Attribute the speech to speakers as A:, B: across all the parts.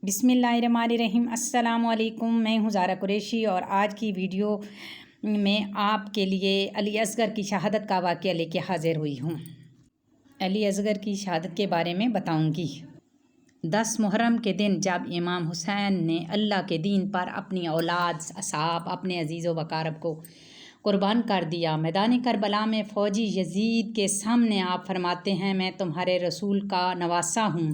A: बिस्मिल्लाहिर्रहमानिर्रहीम। अस्सलाम वालेकुम। मैं हूँ ज़ारा कुरैशी और आज की वीडियो में आपके लिए अली असगर की शहादत का वाक़या लेके हाज़िर हुई हूँ। अली असगर की शहादत के बारे में बताऊँगी। 10 मुहर्रम के दिन जब इमाम हुसैन ने अल्लाह के दीन पर अपनी औलाद, असहाब, अपने अजीज़ व वकारब को कुर्बान कर दिया, मैदान करबला में फ़ौजी यजीद के सामने आप फरमाते हैं, मैं तुम्हारे रसूल का नवासा हूँ,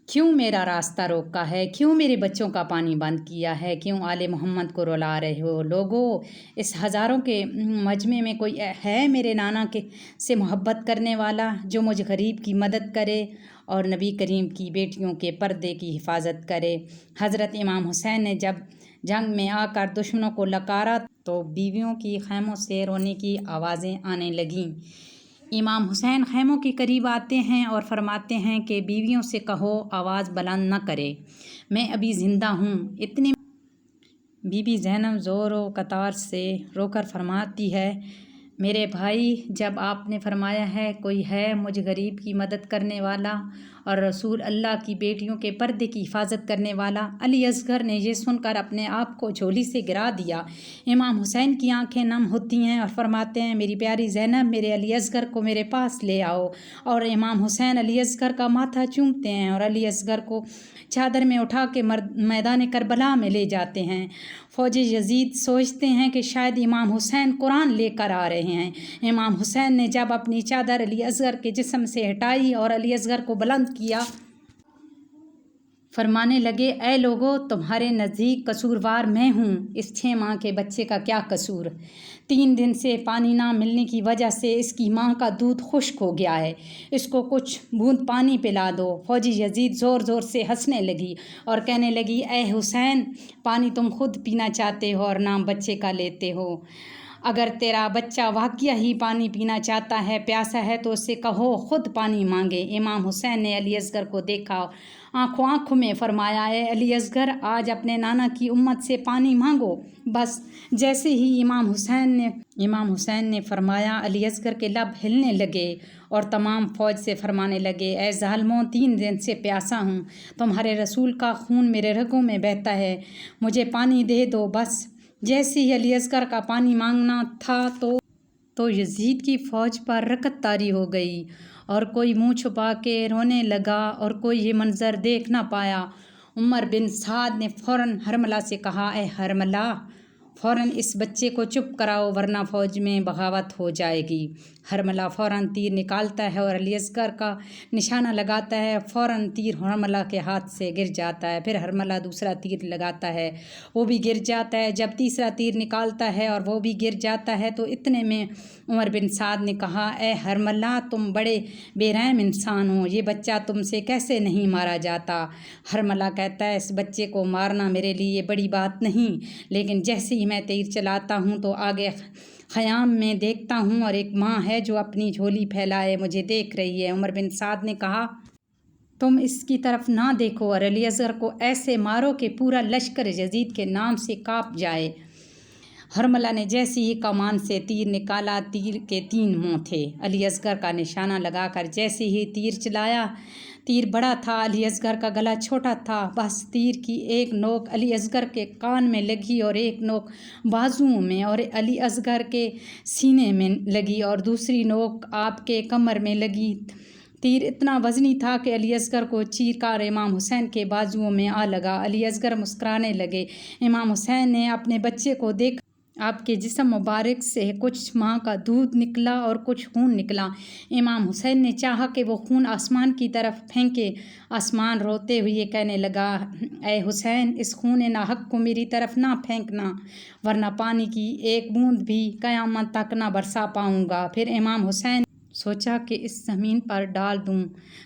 A: क्यों मेरा रास्ता रोका है, क्यों मेरे बच्चों का पानी बंद किया है, क्यों आले मोहम्मद को रुला रहे हो। लोगों, इस हज़ारों के मजमे में कोई है मेरे नाना के से मोहब्बत करने वाला, जो मुझ गरीब की मदद करे और नबी करीम की बेटियों के पर्दे की हिफाजत करे। हज़रत इमाम हुसैन ने जब जंग में आकर दुश्मनों को लकारा तो बीवियों की खैमों से रोने की आवाज़ें आने लगीं। इमाम हुसैन खैमों के करीब आते हैं और फरमाते हैं कि बीवियों से कहो आवाज़ बुलंद न करे, मैं अभी ज़िंदा हूँ। इतनी बीबी ज़ैनब ज़ोर व कतार से रोकर फरमाती है, मेरे भाई, जब आपने फरमाया है कोई है मुझ गरीब की मदद करने वाला और रसूल अल्लाह की बेटियों के पर्दे की हिफाजत करने वाला। अली असगर ने यह सुनकर अपने आप को झोली से गिरा दिया। इमाम हुसैन की आंखें नम होती हैं और फरमाते हैं, मेरी प्यारी ज़ैनब, मेरे अली असगर को मेरे पास ले आओ। और इमाम हुसैन अली असगर का माथा चूमते हैं और अली असगर को चादर में उठा के मैदान करबला में ले जाते हैं। फ़ौजी यजीद सोचते हैं कि शायद इमाम हुसैन कुरान लेकर आ रहे हैं। इमाम हुसैन ने जब अपनी चादर अली असगर के जिस्म से हटाई और अली असगर को बुलंद किया, फरमाने लगे, ऐ लोगो, तुम्हारे नज़दीक कसूरवार मैं हूँ। इस 6 माह के बच्चे का क्या कसूर? 3 दिन से पानी ना मिलने की वजह से इसकी माँ का दूध खुश्क हो गया है, इसको कुछ बूंद पानी पिला दो। फ़ौजी यजीद ज़ोर ज़ोर से हंसने लगी और कहने लगी, ऐ हुसैन, पानी तुम खुद पीना चाहते हो और नाम बच्चे का लेते हो। अगर तेरा बच्चा वाकई ही पानी पीना चाहता है, प्यासा है, तो उससे कहो खुद पानी मांगे। इमाम हुसैन ने अली असगर को देखा, आँखों आँखों में फरमाया, है अली असगर, आज अपने नाना की उम्मत से पानी मांगो। बस जैसे ही इमाम हुसैन ने फरमाया, अली असगर के लब हिलने लगे और तमाम फ़ौज से फरमाने लगे, ऐ ज़ालिमों, 3 दिन से प्यासा हूँ, तुम्हारे रसूल का खून मेरे रगों में बहता है, मुझे पानी दे दो। बस जैसे ही अली असगर का पानी मांगना था तो यजीद की फ़ौज पर रकत तारी हो गई और कोई मुंह छुपा के रोने लगा और कोई ये मंज़र देख ना पाया। उमर बिन साद ने फ़ौरन हरमला से कहा, ऐ हरमला, फ़ौरन इस बच्चे को चुप कराओ, वरना फ़ौज में बगावत हो जाएगी। हरमला फ़ौरन तीर निकालता है और अली असगर का निशाना लगाता है। फ़ौरन तीर हरमला के हाथ से गिर जाता है। फिर हरमला दूसरा तीर लगाता है, वो भी गिर जाता है। जब तीसरा तीर निकालता है और वो भी गिर जाता है तो इतने में उमर बिन साद ने कहा, ऐ हरमला, तुम बड़े बेरहम इंसान हो, ये बच्चा तुमसे कैसे नहीं मारा जाता? हरमला कहता है, इस बच्चे को मारना मेरे लिए बड़ी बात नहीं, लेकिन जैसे ही मैं तीर चलाता हूँ तो आगे ख़याम में देखता हूँ और एक माँ है जो अपनी झोली फैलाए मुझे देख रही है। उमर बिन साद ने कहा, तुम इसकी तरफ ना देखो और अली असगर को ऐसे मारो कि पूरा लश्कर यजीद के नाम से काँप जाए। हरमला ने जैसे ही कमान से तीर निकाला, तीर के 3 मुँह थे। अली असगर का निशाना लगाकर जैसे ही तीर चलाया, तीर बड़ा था, अली असगर का गला छोटा था। बस तीर की एक नोक अली असगर के कान में लगी और एक नोक बाजुओं में और अली असगर के सीने में लगी और दूसरी नोक आपके कमर में लगी। तीर इतना वज़नी था कि अली असगर को चीरकर इमाम हुसैन के बाजुओं में आ लगा। अली असगर मुस्कुराने लगे। इमाम हुसैन ने अपने बच्चे को देख, आपके जिस्म मुबारक से कुछ माँ का दूध निकला और कुछ खून निकला। इमाम हुसैन ने चाहा कि वो खून आसमान की तरफ फेंके। आसमान रोते हुए कहने लगा, ऐ हुसैन, इस खून नाहक को मेरी तरफ ना फेंकना, वरना पानी की एक बूंद भी क़यामत तक ना बरसा पाऊँगा। फिर इमाम हुसैन सोचा कि इस ज़मीन पर डाल दूँ।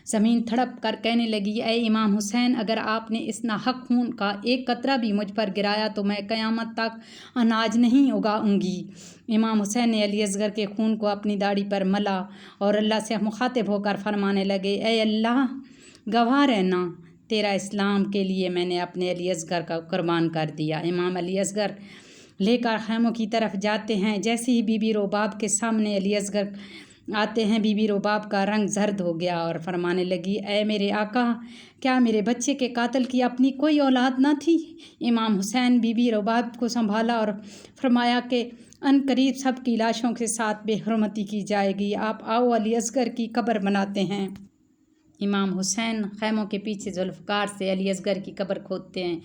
A: ज़मीन तड़प कर कहने लगी, ऐ इमाम हुसैन, अगर आपने इस नाहक खून का एक कतरा भी मुझ पर गिराया तो मैं क़यामत तक अनाज नहीं उगाऊँगी। इमाम हुसैन ने अली असगर के खून को अपनी दाढ़ी पर मला और अल्लाह से मुखातिब होकर फरमाने लगे, ऐ अल्लाह, गवाह रहना, तेरा इस्लाम के लिए मैंने अपने अली असगर का कुर्बान कर दिया। इमाम अली असगर लेकर खैमों की तरफ जाते हैं। जैसे ही बीबी रोबाब के सामने अली असगर आते हैं बीबी रुबाब का रंग जर्द हो गया और फरमाने लगी, ए मेरे आका, क्या मेरे बच्चे के कातिल की अपनी कोई औलाद ना थी? इमाम हुसैन बीबी रुबाब को संभाला और फरमाया कि अनकरीब सब की लाशों के साथ बेहरमती की जाएगी, आप आओ अली असगर की कब्र बनाते हैं। इमाम हुसैन खैमों के पीछे जुल्फ़कार से अली असगर की कब्र खोदते हैं।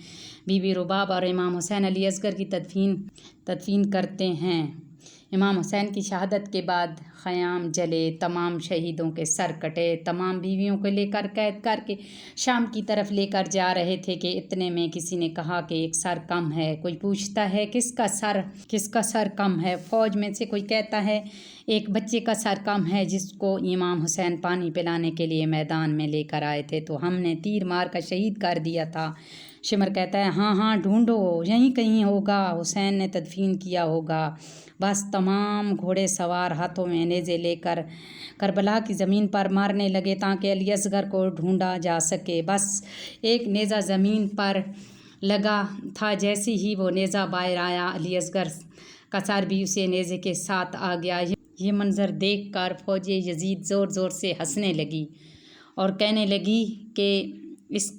A: बीबी रुबाब और इमाम हुसैन अली असगर की तदफीन करते हैं। इमाम हुसैन की शहादत के बाद ख़याम जले, तमाम शहीदों के सर कटे, तमाम बीवियों को लेकर कैद करके शाम की तरफ लेकर जा रहे थे कि इतने में किसी ने कहा कि एक सर कम है। कोई पूछता है किसका सर कम है? फ़ौज में से कोई कहता है एक बच्चे का सर कम है जिसको इमाम हुसैन पानी पिलाने के लिए मैदान में लेकर आए थे, तो हमने तीर मार कर शहीद कर दिया था। शिमर कहता है हाँ ढूंढो, यहीं कहीं होगा, हुसैन ने तदफीन किया होगा। बस तमाम घोड़े सवार हाथों में नेज़े लेकर करबला की ज़मीन पर मारने लगे ताकि अली असगर को ढूंढा जा सके। बस एक नेज़ा ज़मीन पर लगा था, जैसे ही वो नेज़ा बाहर आया अली असगर का सर भी उसे नेज़े के साथ आ गया। ये मंज़र देख कर फ़ौज यजीद ज़ोर ज़ोर से हंसने लगी और कहने लगी कि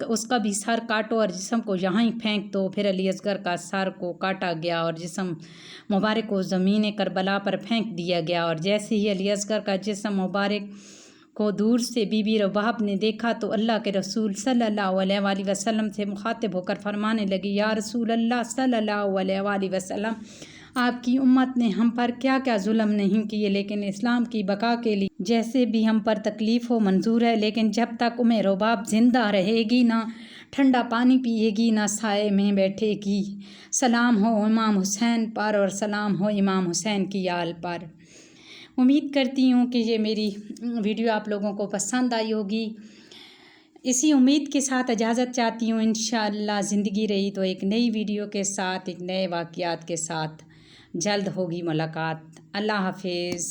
A: उसका भी सर काटो और जिस्म को यहाँ ही फेंक दो। फिर अली असगर का सर को काटा गया और जिस्म मुबारक को ज़मीन करबला पर फेंक दिया गया। और जैसे ही अली असगर का जिस्म मुबारक को दूर से बीबी रुबाब ने देखा तो अल्लाह के रसूल सल्लल्लाहु अलैहि वसल्लम से मुखातिब होकर फरमाने लगी, या रसूल अल्लाह सल्लल्लाहु अलैहि वसल्लम, आपकी उम्मत ने हम पर क्या क्या जुल्म नहीं किए, लेकिन इस्लाम की बका के लिए जैसे भी हम पर तकलीफ़ हो मंजूर है, लेकिन जब तक उम्मे रुबाब ज़िंदा रहेगी ना ठंडा पानी पिएगी ना साए में बैठेगी। सलाम हो इमाम हुसैन पर और सलाम हो इमाम हुसैन की आल पर। उम्मीद करती हूँ कि ये मेरी वीडियो आप लोगों को पसंद आई होगी। इसी उम्मीद के साथ इजाज़त चाहती हूँ। इंशाअल्लाह ज़िंदगी रही तो एक नई वीडियो के साथ, एक नए वाक़यात के साथ जल्द होगी मुलाकात। अल्लाह हाफिज़।